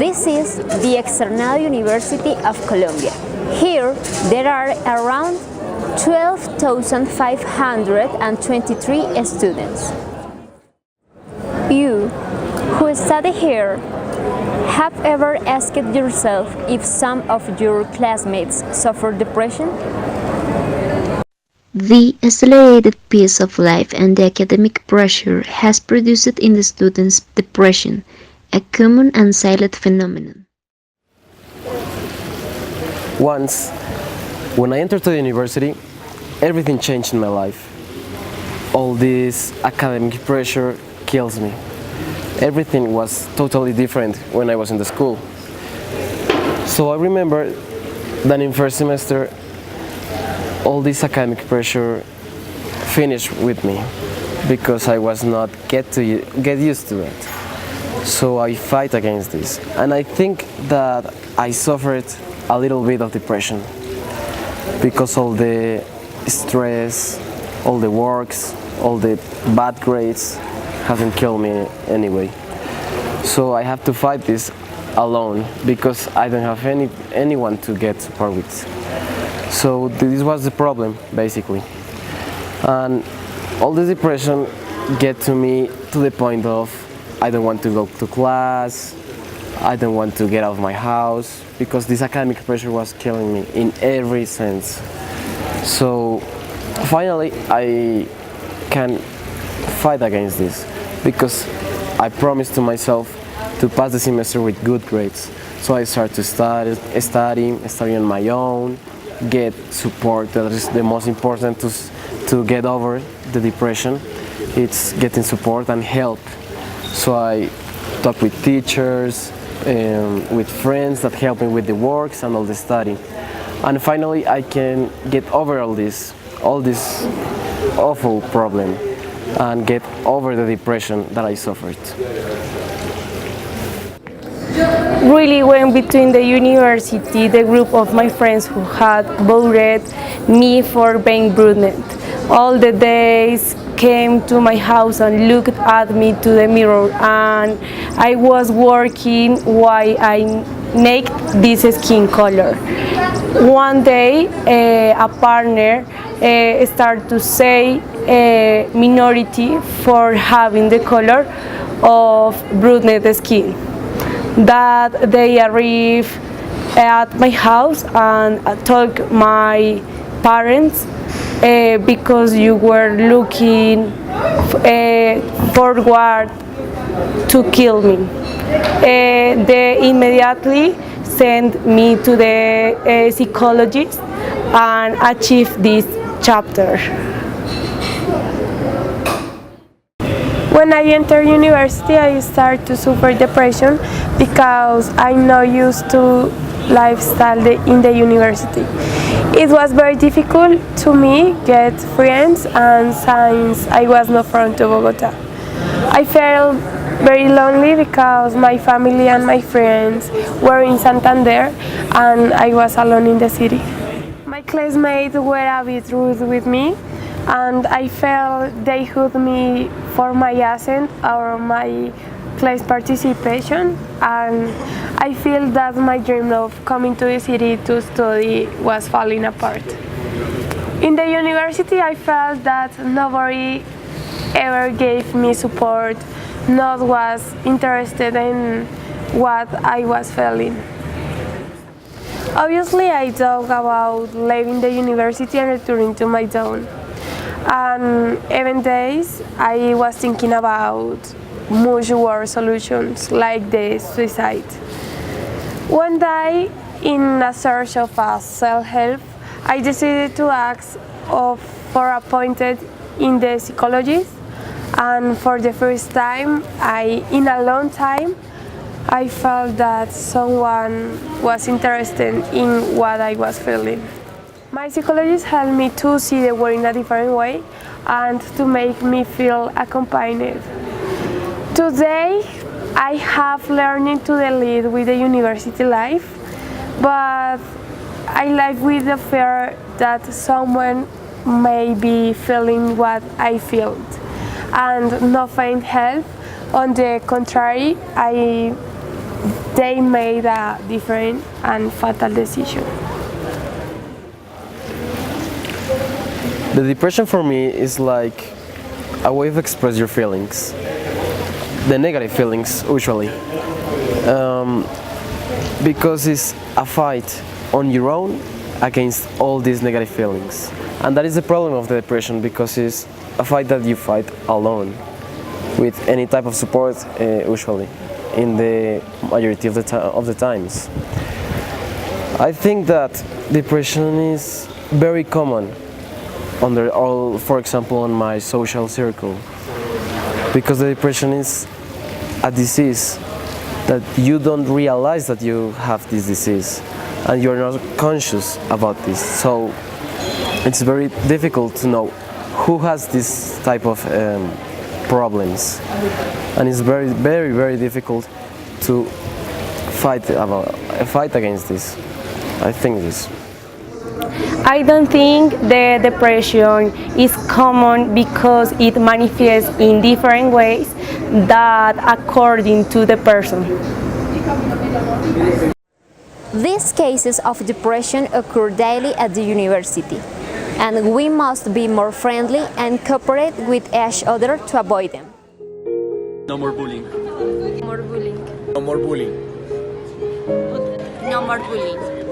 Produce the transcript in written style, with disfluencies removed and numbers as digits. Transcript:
This is the Externado University of Colombia. Here there are around 12,523 students. You, who study here, have ever asked yourself if some of your classmates suffer depression? The accelerated pace of life and the academic pressure has produced in the students depression, a common and silent phenomenon. Once, when I entered the university, everything changed in my life. All this academic pressure kills me. Everything was totally different when I was in the school. So I remember that in first semester, all this academic pressure finished with me because I was not get used to it. So I fight against this, and I think that I suffered a little bit of depression because all the stress, all the works, all the bad grades hasn't killed me anyway. So I have to fight this alone because I don't have anyone to get support with. So this was the problem basically, and all the depression get to me to the point of I don't want to go to class, I don't want to get out of my house because this academic pressure was killing me in every sense. So finally I can fight against this because I promised to myself to pass the semester with good grades. So I started to study on my own, get support. That is the most important to get over the depression. It's getting support and help. So I talk with teachers, with friends that help me with the works and all the study. And finally I can get over all this awful problem and get over the depression that I suffered. Really went between the university, the group of my friends who had voted me for being brunette. All the days came to my house and looked at me to the mirror, and I was working why I naked this skin color. One day a partner started to say minority for having the color of brunette skin. That they arrived at my house and told my parents because you were looking forward to kill me. They immediately sent me to the psychologist and achieved this chapter. When I entered university, I started to suffer depression because I'm not used to lifestyle in the university. It was very difficult to me get friends, and since I was not from Bogota, I felt very lonely because my family and my friends were in Santander and I was alone in the city. My classmates were a bit rude with me, and I felt they hurt me for my accent or my class participation, and I feel that my dream of coming to the city to study was falling apart. In the university I felt that nobody ever gave me support, not was interested in what I was feeling. Obviously I thought about leaving the university and returning to my town. And even days I was thinking about much worse solutions like the suicide. One day, in a search of a self-help, I decided to ask for appointed in the psychologist, and for the first time in a long time I felt that someone was interested in what I was feeling. My psychologist helped me to see the world in a different way and to make me feel accompanied. Today, I have learned to deal with the university life, but I live with the fear that someone may be feeling what I feel and not find help. On the contrary, I they made a different and fatal decision. The depression for me is like a way to express your feelings, the negative feelings usually, because it's a fight on your own against all these negative feelings. And that is the problem of the depression, because it's a fight that you fight alone, with any type of support usually, in the majority of the times. I think that depression is very common under all, for example, on my social circle, because the depression is a disease that you don't realize that you have this disease, and you're not conscious about this. So it's very difficult to know who has this type of problems, and it's very difficult to fight against this. I think this. I don't think the depression is common because it manifests in different ways that according to the person. These cases of depression occur daily at the university, and we must be more friendly and cooperate with each other to avoid them. No more bullying. More bullying. No more bullying. No more bullying.